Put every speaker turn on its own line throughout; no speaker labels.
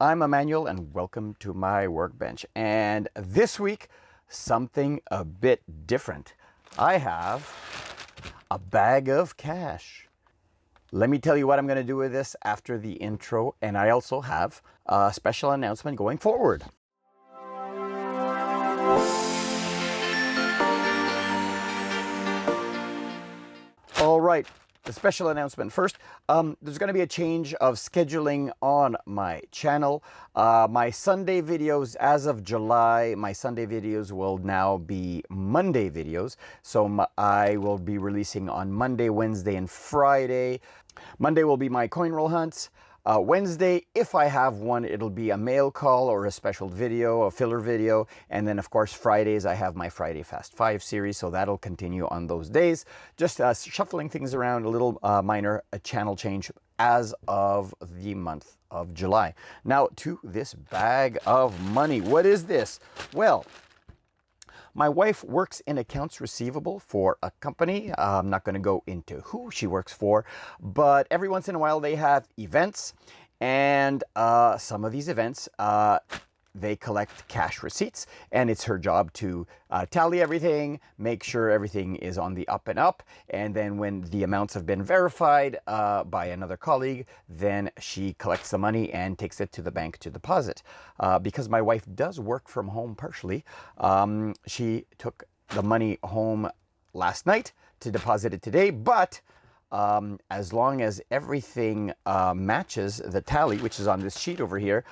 I'm Emmanuel and welcome to my workbench. And this week, something a bit different. I have a bag of cash. Let me tell you what I'm going to do with this after the intro, and I also have a special announcement going forward. All right, the special announcement first. There's going to be a change of scheduling on my channel. My Sunday videos, as of July, my Sunday videos will now be Monday videos. So I will be releasing on Monday, Wednesday, and Friday. Monday will be my coin roll hunts. Wednesday, if I have one, it'll be a mail call or a special video, a filler video. And then, of course, Fridays, I have my Friday Fast 5 series, so that'll continue on those days. Just shuffling things around, a little minor channel change as of the month of July. Now, to this bag of money. What is this? Well, my wife works in accounts receivable for a company. I'm not going to go into who she works for, but every once in a while they have events, and some of these events, they collect cash receipts, and it's her job to tally everything, make sure everything is on the up and up, and then when the amounts have been verified by another colleague, then she collects the money and takes it to the bank to deposit. Because my wife does work from home partially, she took the money home last night to deposit it today, but as long as everything matches the tally, which is on this sheet over here,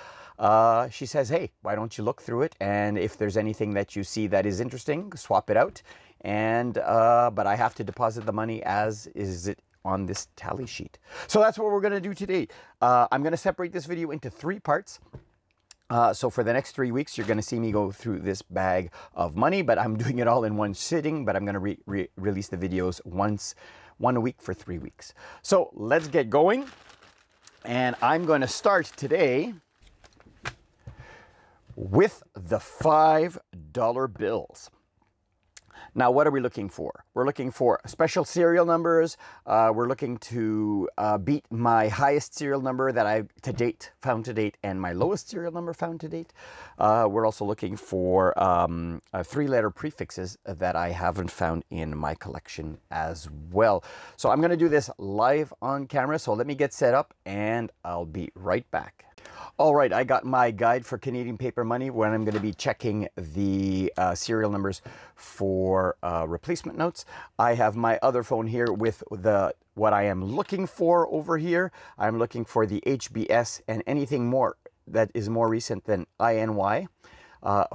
she says, hey, why don't you look through it? And if there's anything that you see that is interesting, swap it out. And but I have to deposit the money as is it on this tally sheet. So that's what we're going to do today. I'm going to separate this video into 3 parts. So for the next 3 weeks, you're going to see me go through this bag of money, but I'm doing it all in one sitting, but I'm going to release the videos one a week for 3 weeks. So let's get going. And I'm going to start today with the $5 bills. Now, what are we looking for? We're looking for special serial numbers. We're looking to beat my highest serial number that I've found to date, and my lowest serial number found to date. We're also looking for 3-letter prefixes that I haven't found in my collection as well. So I'm going to do this live on camera. So let me get set up and I'll be right back. All right, I got my guide for Canadian paper money when I'm going to be checking the serial numbers for replacement notes. I have my other phone here with what I am looking for over here. I'm looking for the HBS and anything more that is more recent than INY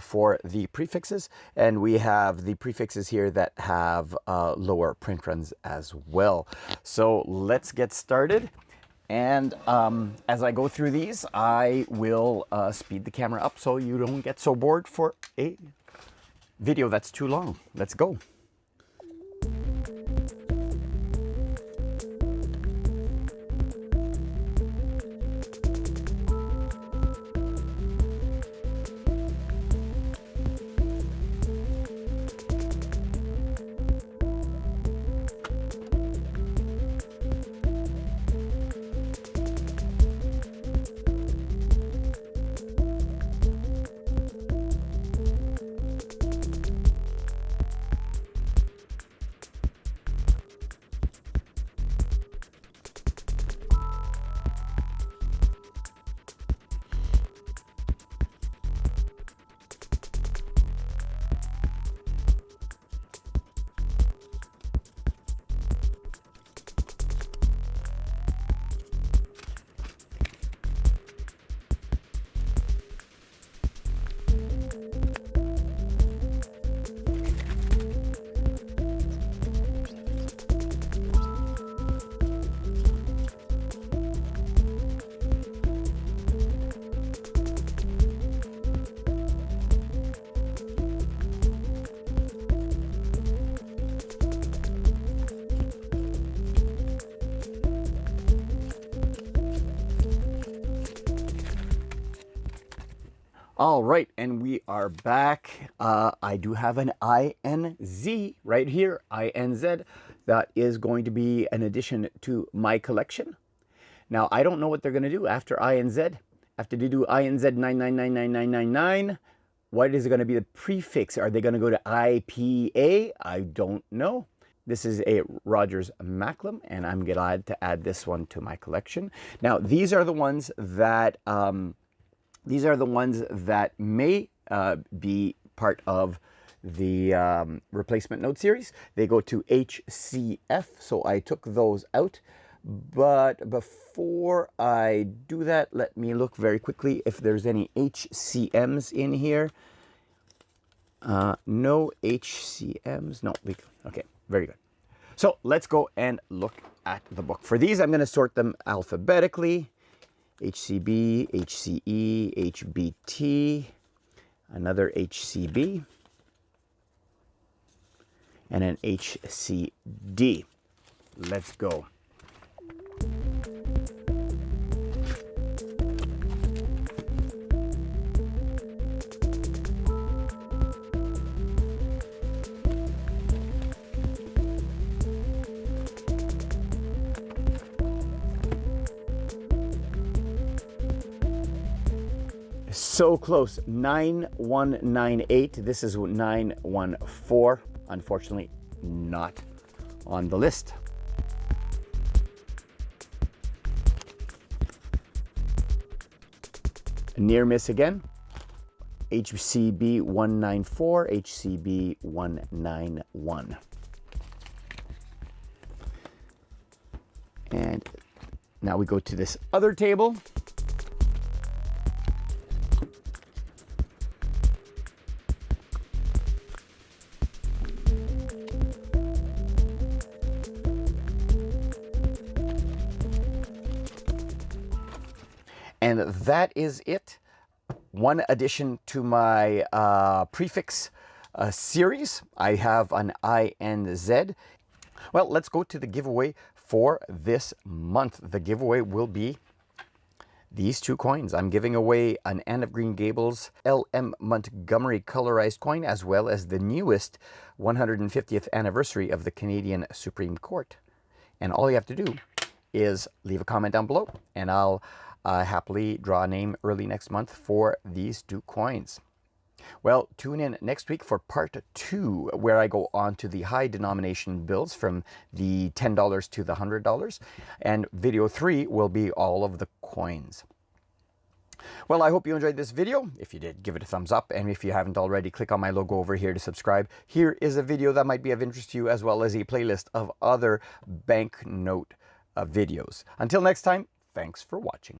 for the prefixes. And we have the prefixes here that have lower print runs as well. So let's get started. And as I go through these, I will speed the camera up so you don't get so bored for a video that's too long. Let's go. All right, and we are back. I do have an INZ right here, INZ. That is going to be an addition to my collection. Now, I don't know what they're going to do after INZ. After they do INZ 9999999, what is going to be the prefix? Are they going to go to IPA? I don't know. This is a Rogers Macklem, and I'm glad to add this one to my collection. Now, these are the ones that may be part of the replacement note series. They go to HCF, so I took those out. But before I do that, let me look very quickly if there's any HCMs in here. No HCMs. No. Okay, very good. So let's go and look at the book. For these, I'm going to sort them alphabetically. HCB, HCE, HBT, another HCB, and an HCD. Let's go. So close. 9198. This is 914. Unfortunately, not on the list. Near miss again. HCB 194, HCB 191. And now we go to this other table. And that is it. One addition to my prefix series. I have an INZ. Well, let's go to the giveaway for this month. The giveaway will be these two coins. I'm giving away an Anne of Green Gables L.M. Montgomery colorized coin, as well as the newest 150th anniversary of the Canadian Supreme Court. And all you have to do is leave a comment down below, and I'll happily draw a name early next month for these two coins. Well, tune in next week for part 2, where I go on to the high denomination bills from the $10 to the $100. And video 3 will be all of the coins. Well, I hope you enjoyed this video. If you did, give it a thumbs up. And if you haven't already, click on my logo over here to subscribe. Here is a video that might be of interest to you, as well as a playlist of other banknote videos. Until next time, thanks for watching.